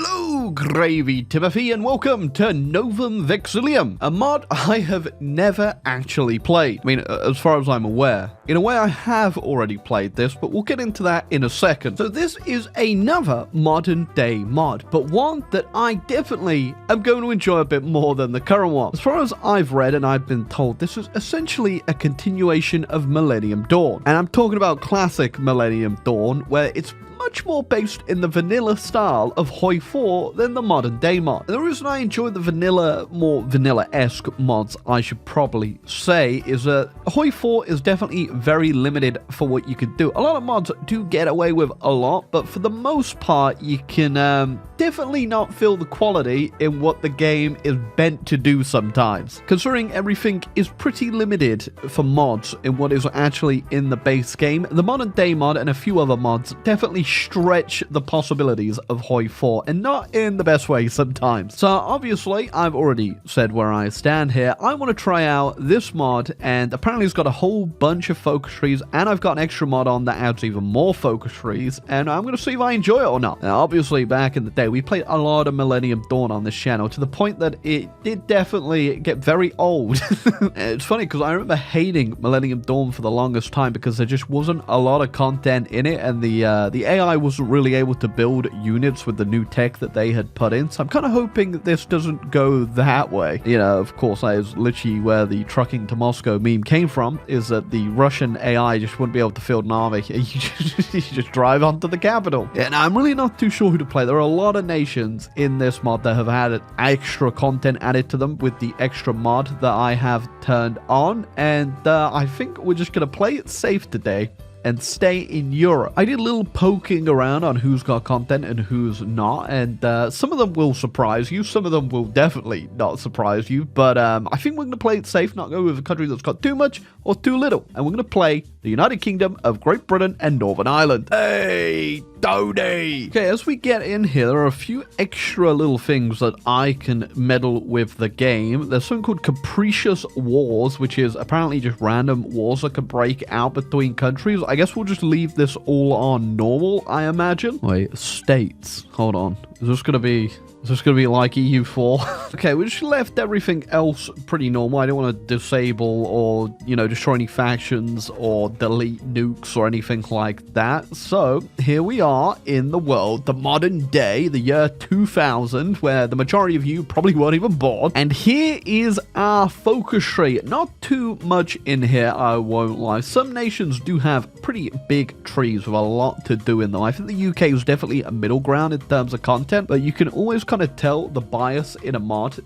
Hello, Gravy Timothy, and welcome to Novum Vexillium, a mod I have never actually played. I mean, as far as I'm aware. In a way, I have already played this, but we'll get into that in a second. So this is another modern day mod, but one that I definitely am going to enjoy a bit more than the current one. As far as I've read and I've been told, this is essentially a continuation of Millennium Dawn. And I'm talking about classic Millennium Dawn, where it's much more based in the vanilla style of Hoi 4 than the modern day mod. And the reason I enjoy the more vanilla-esque mods, I should probably say, is that Hoi 4 is definitely very limited for what you can do. A lot of mods do get away with a lot, but for the most part, you can definitely not feel the quality in what the game is bent to do sometimes. Considering everything is pretty limited for mods in what is actually in the base game, the modern day mod and a few other mods definitely stretch the possibilities of Hoi 4, and not in the best way sometimes. So obviously, I've already said where I stand here. I want to try out this mod, and apparently it's got a whole bunch of focus trees, and I've got an extra mod on that adds even more focus trees, and I'm going to see if I enjoy it or not. Now, obviously, back in the day, we played a lot of Millennium Dawn on this channel, to the point that it did definitely get very old. It's funny, because I remember hating Millennium Dawn for the longest time, because there just wasn't a lot of content in it, and the AI wasn't really able to build units with the new tech that they had put in, so I'm kind of hoping that this doesn't go that way. You know, of course, that is literally where the trucking to Moscow meme came from, is that the Russian AI just wouldn't be able to field an army. You just drive onto the capital. And I'm really not too sure who to play. There are a lot of nations in this mod that have had extra content added to them with the extra mod that I have turned on, and I think we're just going to play it safe today and stay in Europe. I did a little poking around on who's got content and who's not, and some of them will surprise you, some of them will definitely not surprise you, but I think we're going to play it safe, not go with a country that's got too much or too little, and we're going to play the United Kingdom of Great Britain and Northern Ireland. Hey, Tony! Okay, as we get in here, there are a few extra little things that I can meddle with the game. There's something called Capricious Wars, which is apparently just random wars that can break out between countries. I guess we'll just leave this all on normal, I imagine. Wait, states. Hold on. Is this going to be like EU4? Okay, we just left everything else pretty normal. I don't want to disable or, you know, destroy any factions or delete nukes or anything like that. So, here we are in the world, the modern day, the year 2000, where the majority of you probably weren't even born. And here is our focus tree. Not too much in here, I won't lie. Some nations do have pretty big trees with a lot to do in them. I think the UK is definitely a middle ground in terms of content, but you can always kind of tell the bias in a mod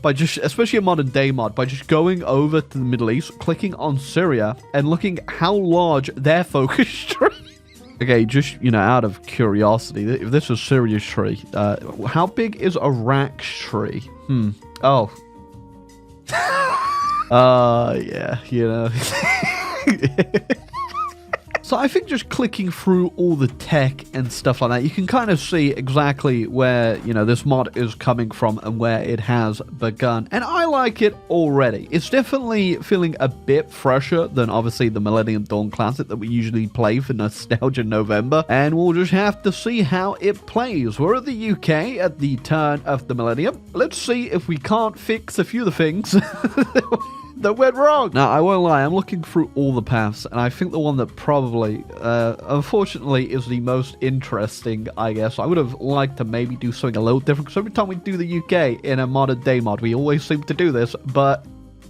by just, especially a modern day mod, by just going over to the Middle East, clicking on Syria, and looking how large their focus tree. Okay, just, you know, out of curiosity, if this is Syria's tree, how big is Iraq's tree? Oh. Yeah, you know. So I think just clicking through all the tech and stuff like that, you can kind of see exactly where, you know, this mod is coming from and where it has begun. And I like it already. It's definitely feeling a bit fresher than obviously the Millennium Dawn Classic that we usually play for Nostalgia November. And we'll just have to see how it plays. We're at the UK at the turn of the millennium. Let's see if we can't fix a few of the things that went wrong. Now, I won't lie, I'm looking through all the paths, and I think the one that probably, unfortunately, is the most interesting, I guess. I would have liked to maybe do something a little different, because every time we do the UK in a modern day mod, we always seem to do this, but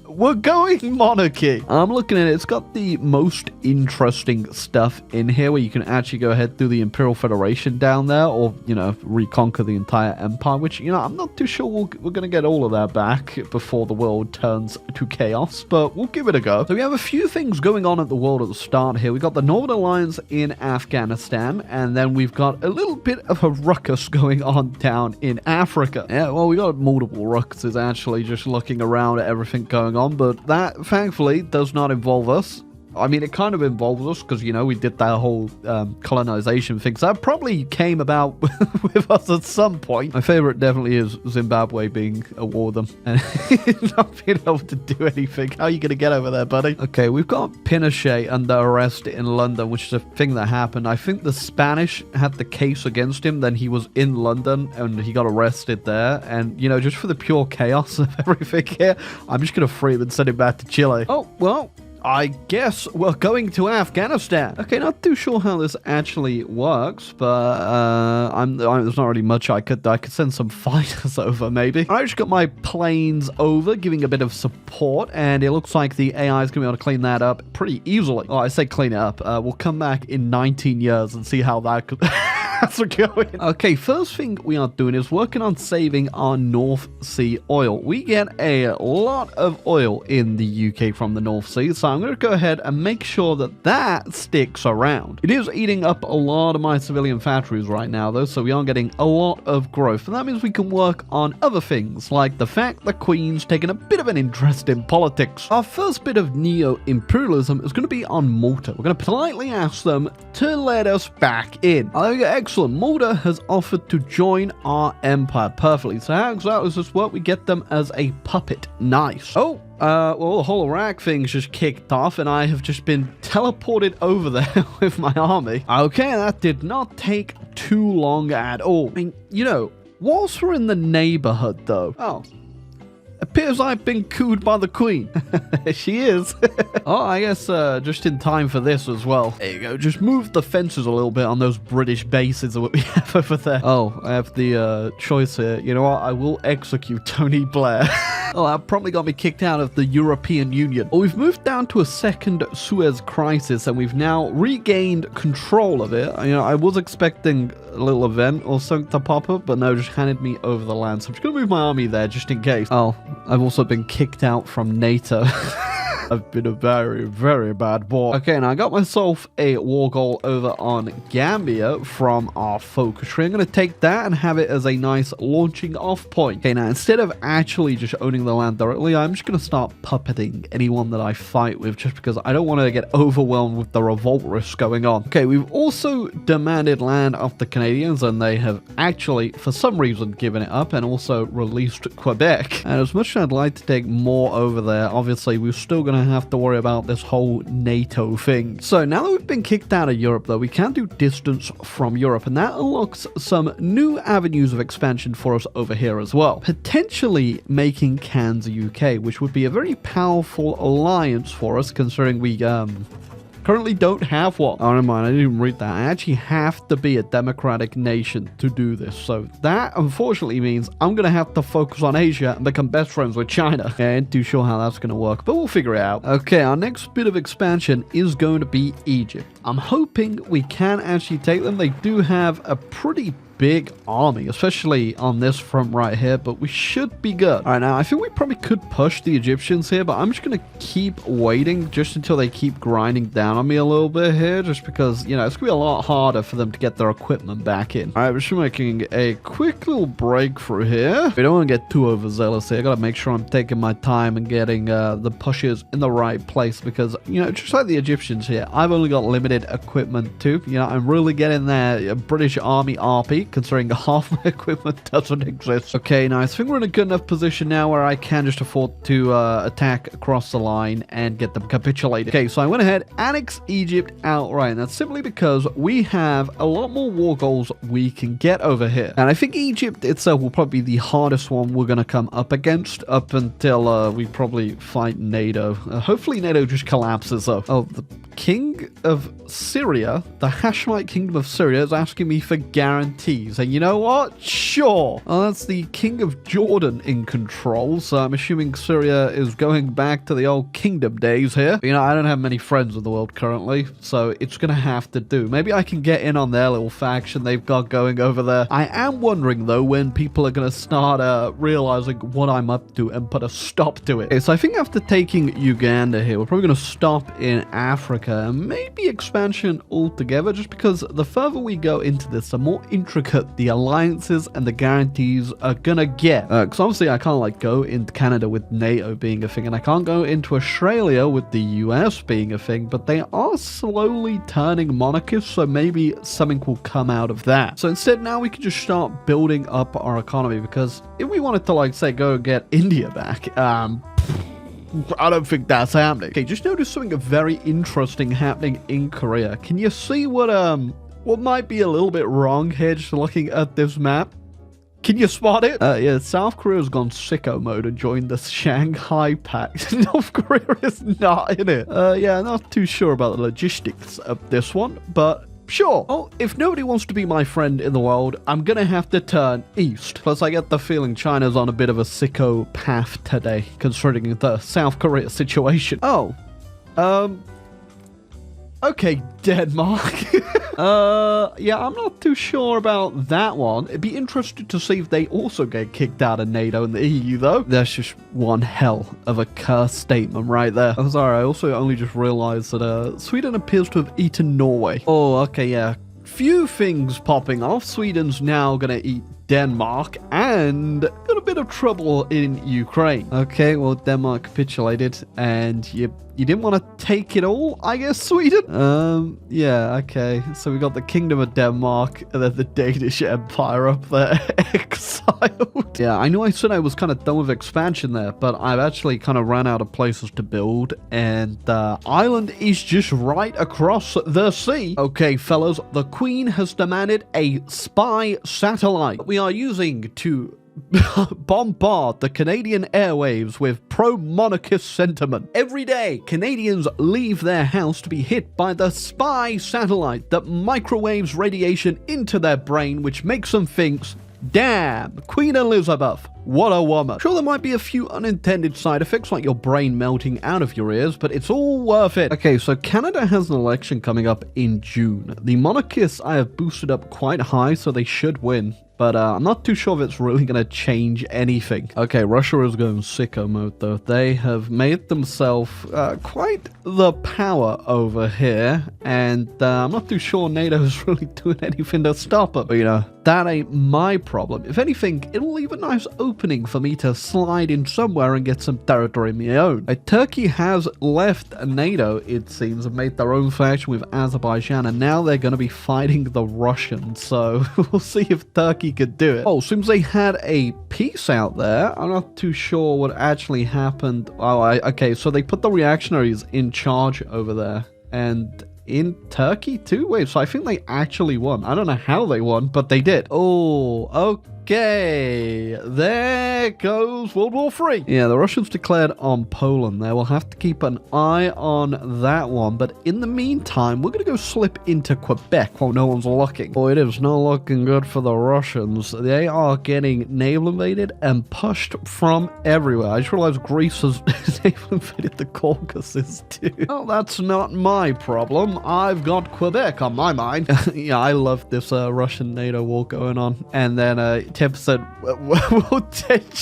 we're going monarchy. I'm looking at it. It's got the most interesting stuff in here where you can actually go ahead through the Imperial Federation down there, or, you know, reconquer the entire empire, which, you know, I'm not too sure we're going to get all of that back before the world turns to chaos, but we'll give it a go. So we have a few things going on at the world at the start here. We got the Northern Alliance in Afghanistan, and then we've got a little bit of a ruckus going on down in Africa. Yeah, well, we got multiple ruckuses actually, just looking around at everything going on, but that thankfully does not involve us. I mean, it kind of involves us because, you know, we did that whole colonization thing. So that probably came about with us at some point. My favorite definitely is Zimbabwe being a war them and not being able to do anything. How are you going to get over there, buddy? Okay, we've got Pinochet under arrest in London, which is a thing that happened. I think the Spanish had the case against him. Then he was in London and he got arrested there. And, you know, just for the pure chaos of everything here, I'm just going to free him and send him back to Chile. Oh, well, I guess we're going to Afghanistan. Okay, not too sure how this actually works, but there's not really much I could send some fighters over, maybe. I just got my planes over, giving a bit of support, and it looks like the AI is going to be able to clean that up pretty easily. Oh, I say clean it up. We'll come back in 19 years and see how that could... How's it going? Okay, first thing we are doing is working on saving our North Sea oil. We get a lot of oil in the UK from the North Sea, so I'm going to go ahead and make sure that that sticks around. It is eating up a lot of my civilian factories right now, though, so we are getting a lot of growth, and that means we can work on other things, like the fact that Queen's taking a bit of an interest in politics. Our first bit of neo-imperialism is going to be on Malta. We're going to politely ask them to let us back in. Excellent. Malta has offered to join our empire perfectly. So how exactly does this work? We get them as a puppet. Nice. Oh, well, the whole Iraq thing's just kicked off, and I have just been teleported over there with my army. Okay, that did not take too long at all. I mean, you know, whilst we're in the neighborhood, though... Oh. Appears I've been cooed by the Queen. She is. Oh, I guess just in time for this as well. There you go. Just move the fences a little bit on those British bases that we have over there. Oh, I have the choice here. You know what? I will execute Tony Blair. Oh, that probably got me kicked out of the European Union. Well, we've moved down to a second Suez crisis, and we've now regained control of it. You know, I was expecting a little event or something to pop up, but no, just handed me over the land. So I'm just going to move my army there just in case. Oh, I've also been kicked out from NATO. I've been a very, very bad boy. Okay, now I got myself a war goal over on Gambia from our focus tree. I'm going to take that and have it as a nice launching off point. Okay, now instead of actually just owning the land directly, I'm just going to start puppeting anyone that I fight with, just because I don't want to get overwhelmed with the revolt risk going on. Okay, we've also demanded land off the Canadians, and they have actually, for some reason, given it up and also released Quebec. And as much as I'd like to take more over there, obviously we're still going to have to worry about this whole NATO thing. So now that we've been kicked out of Europe, though, we can do distance from Europe, and that unlocks some new avenues of expansion for us over here as well. Potentially making Cairns a UK, which would be a very powerful alliance for us, considering we currently don't have one. Oh, never mind, I didn't even read that. I actually have to be a democratic nation to do this. So that, unfortunately, means I'm going to have to focus on Asia and become best friends with China. I ain't too sure how that's going to work, but we'll figure it out. Okay, our next bit of expansion is going to be Egypt. I'm hoping we can actually take them. They do have a pretty big army, especially on this front right here, but we should be good. All right, now I think we probably could push the Egyptians here, but I'm just going to keep waiting just until they keep grinding down on me a little bit here, just because, you know, it's going to be a lot harder for them to get their equipment back in. All right, we're just making a quick little breakthrough here. We don't want to get too overzealous here. I got to make sure I'm taking my time and getting the pushes in the right place, because, you know, just like the Egyptians here, I've only got limited equipment too. You know, I'm really getting there British Army RP, considering half my equipment doesn't exist. Okay, now I think we're in a good enough position now where I can just afford to attack across the line and get them capitulated. Okay, so I went ahead, annexed Egypt outright, and that's simply because we have a lot more war goals we can get over here. And I think Egypt itself will probably be the hardest one we're going to come up against up until we probably fight NATO. Hopefully NATO just collapses though. Oh, the King of Syria, the Hashemite Kingdom of Syria, is asking me for guarantees. And you know what? Sure. Oh, that's the King of Jordan in control, so I'm assuming Syria is going back to the old kingdom days here. You know, I don't have many friends in the world currently, so it's gonna have to do. Maybe I can get in on their little faction they've got going over there. I am wondering, though, when people are gonna start realizing what I'm up to and put a stop to it. Okay, so I think after taking Uganda here, we're probably gonna stop in Africa and maybe expansion altogether, just because the further we go into this, the more intricate intricate the alliances and the guarantees are gonna get. Because obviously I can't like go into Canada with NATO being a thing, and I can't go into Australia with the US being a thing, but they are slowly turning monarchists, so maybe something will come out of that. So instead now we can just start building up our economy, because if we wanted to like say go get India back, I don't think that's happening. Okay, just noticed something very interesting happening in Korea. Can you see what might be a little bit wrong here just looking at this map? Can you spot it? Yeah, South Korea's gone sicko mode and joined the Shanghai Pact. North Korea is not in it. Yeah, not too sure about the logistics of this one, but sure. Oh, if nobody wants to be my friend in the world, I'm gonna have to turn east. Plus, I get the feeling China's on a bit of a sicko path today, considering the South Korea situation. Oh, okay, Denmark. Yeah, I'm not too sure about that one. It'd be interesting to see if they also get kicked out of NATO and the EU, though. That's just one hell of a curse statement right there. I'm sorry, I also only just realized that Sweden appears to have eaten Norway. Oh, okay, yeah. Few things popping off. Sweden's now gonna eat Denmark and got a bit of trouble in Ukraine. Okay, well, Denmark capitulated and you didn't want to take it all, I guess, Sweden? Yeah, okay. So we got the Kingdom of Denmark and then the Danish Empire up there exiled. Yeah, I know I said I was kind of done with expansion there, but I've actually kind of ran out of places to build, and Ireland is just right across the sea. Okay, fellas, the Queen has demanded a spy satellite we are using to bombard the Canadian airwaves with pro-monarchist sentiment. Every day, Canadians leave their house to be hit by the spy satellite that microwaves radiation into their brain, which makes them think, damn, Queen Elizabeth, what a woman. Sure, there might be a few unintended side effects like your brain melting out of your ears, but it's all worth it. Okay, so Canada has an election coming up in June. The monarchists I have boosted up quite high, so they should win. But I'm not too sure if it's really going to change anything. Okay, Russia is going sicko mode, though. They have made themselves quite the power over here. And I'm not too sure NATO is really doing anything to stop it. But, you know, that ain't my problem. If anything, it'll leave a nice opening for me to slide in somewhere and get some territory of my own. Turkey has left NATO, it seems, and made their own faction with Azerbaijan. And now they're going to be fighting the Russians. So we'll see if Turkey could do it. Oh, seems they had a peace out there. I'm not too sure what actually happened. Oh, okay, so they put the reactionaries in charge over there. And in Turkey too? Wait, so I think they actually won. I don't know how they won, but they did. Oh, okay. There goes World War III. Yeah, the Russians declared on Poland there. We'll have to keep an eye on that one. But in the meantime, we're going to go slip into Quebec while no one's looking. Oh, it is not looking good for the Russians. They are getting naval invaded and pushed from everywhere. I just realized Greece has naval invaded the Caucasus too. Oh, that's not my problem. I've got Quebec on my mind. Yeah, I love this Russian NATO war going on. And then 10% world tension.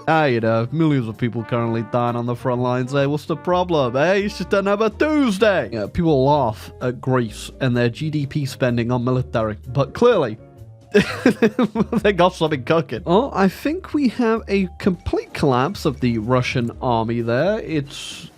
You know, millions of people currently dying on the front lines. Hey, what's the problem? Hey, it's just another Tuesday. Yeah, people laugh at Greece and their GDP spending on military, but clearly they got something cooking. Oh, I think we have a complete collapse of the Russian army there. It's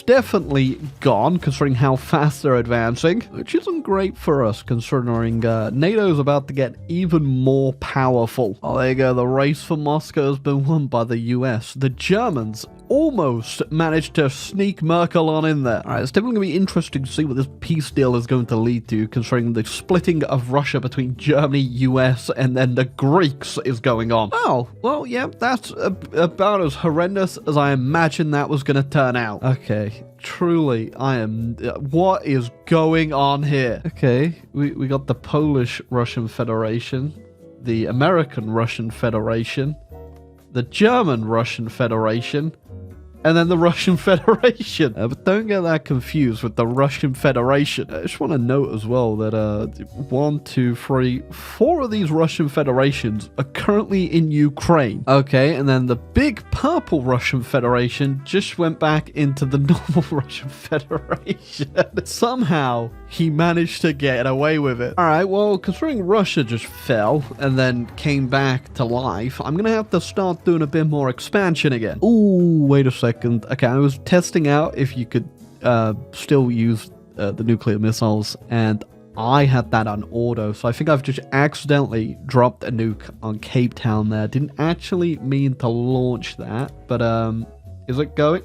definitely gone, considering how fast they're advancing, which isn't great for us, considering NATO's about to get even more powerful. Oh, there you go. The race for Moscow has been won by the US. The Germans almost managed to sneak Merkel on in there. All right, it's definitely going to be interesting to see what this peace deal is going to lead to, considering the splitting of Russia between Germany, US, and then the Greeks is going on. Oh, well, yeah, that's about as horrendous as I imagined that was going to turn out. Okay, truly, I am... what is going on here? Okay, we got the Polish-Russian Federation, the American-Russian Federation, the German-Russian Federation, and then the Russian Federation. But don't get that confused with the Russian Federation. I just want to note as well that 1, 2, 3, 4 of these Russian Federations are currently in Ukraine. Okay, and then the big purple Russian Federation just went back into the normal Russian Federation. Somehow he managed to get away with it. All right, well, considering Russia just fell and then came back to life, I'm gonna have to start doing a bit more expansion again. Ooh, wait a second. Okay, I was testing out if you could still use the nuclear missiles, and I had that on auto, so I think I've just accidentally dropped a nuke on Cape Town there. Didn't actually mean to launch that, but is it going?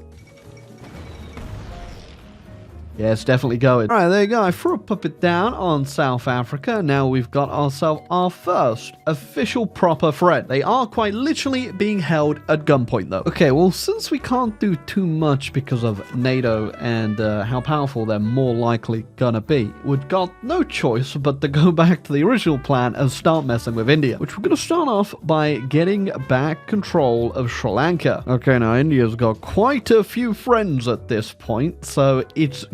Yeah, it's definitely going. All right, there you go. I threw a puppet down on South Africa. Now we've got ourselves our first official proper threat. They are quite literally being held at gunpoint, though. Okay, well, since we can't do too much because of NATO and how powerful they're more likely gonna be, we've got no choice but to go back to the original plan and start messing with India, which we're gonna start off by getting back control of Sri Lanka. Okay, now India's got quite a few friends at this point, so it's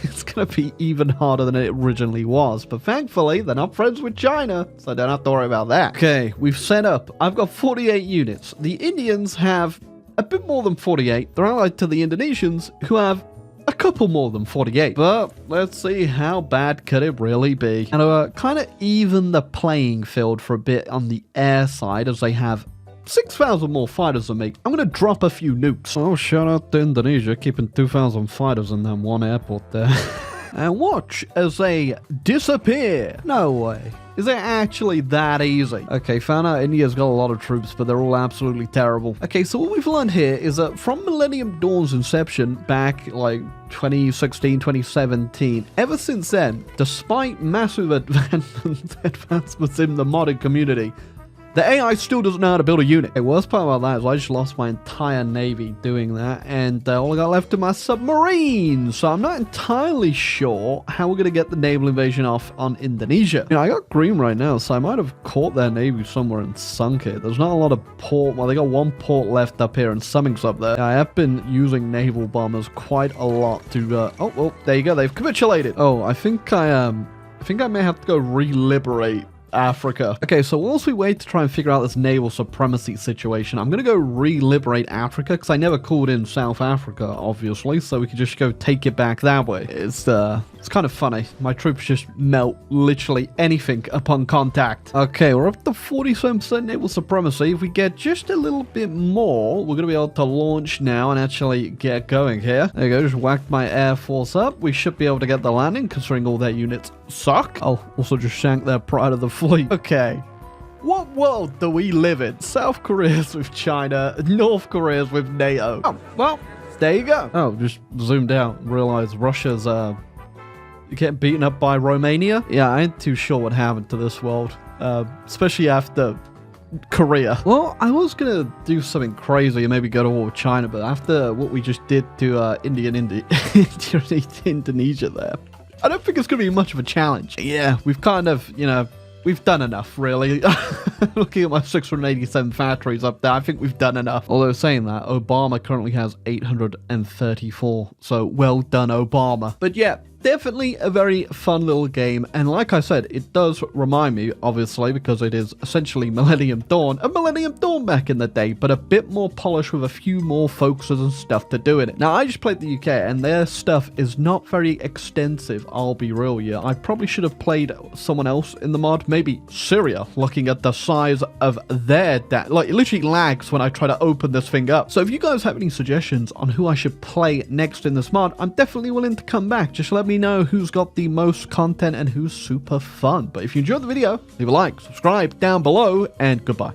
it's gonna be even harder than it originally was, but thankfully they're not friends with China, so I don't have to worry about that. Okay, we've set up. I've got 48 units. The Indians have a bit more than 48. They're allied to the Indonesians, who have a couple more than 48. But let's see, how bad could it really be? And kind of even the playing field for a bit on the air side, as they have 6,000 more fighters than me. I'm gonna drop a few nukes. Oh, shout out to Indonesia, keeping 2,000 fighters in that one airport there. And watch as they disappear. No way. Is it actually that easy? Okay, found out India's got a lot of troops, but they're all absolutely terrible. Okay, so what we've learned here is that from Millennium Dawn's inception back like 2016, 2017, ever since then, despite massive advancements in the modding community, the AI still doesn't know how to build a unit. The worst part about that is I just lost my entire navy doing that, and all I got left are my submarines. So I'm not entirely sure how we're going to get the naval invasion off on Indonesia. You know, I got green right now, so I might have caught their navy somewhere and sunk it. There's not a lot of port. Well, they got one port left up here and something's up there. I have been using naval bombers quite a lot to... oh, well, there you go. They've capitulated. Oh, I think I may have to go re-liberate Africa. Okay, so whilst we wait to try and figure out this naval supremacy situation, I'm gonna go re-liberate Africa, because I never called in South Africa, obviously, so we could just go take it back that way. It's kind of funny. My troops just melt literally anything upon contact. Okay, we're up to 47% naval supremacy. If we get just a little bit more, we're gonna be able to launch now and actually get going here. There you go, just whacked my air force up. We should be able to get the landing, considering all their units suck. I'll also just shank their pride of the fleet. Okay. What world do we live in? South Korea's with China, North Korea's with NATO. Oh, well, there you go. Oh, just zoomed out, realized Russia's getting beaten up by Romania. Yeah, I ain't too sure what happened to this world, especially after Korea. Well, I was gonna do something crazy and maybe go to war with China, but after what we just did to Indonesia there, I don't think it's gonna be much of a challenge. Yeah, we've kind of, you know, we've done enough, really. Looking at my 687 factories up there, I think we've done enough. Although saying that, Obama currently has 834, so well done, Obama. But yeah, definitely a very fun little game, and like I said, it does remind me, obviously, because it is essentially Millennium Dawn, a Millennium Dawn back in the day, but a bit more polished with a few more focuses and stuff to do in it. Now, I just played the UK, and their stuff is not very extensive, I'll be real, yeah. I probably should have played someone else in the mod, maybe Syria, looking at the size of their like, it literally lags when I try to open this thing up. So if you guys have any suggestions on who I should play next in this mod, I'm definitely willing to come back. Just let me know who's got the most content and who's super fun. But if you enjoyed the video, leave a like, subscribe down below, and goodbye.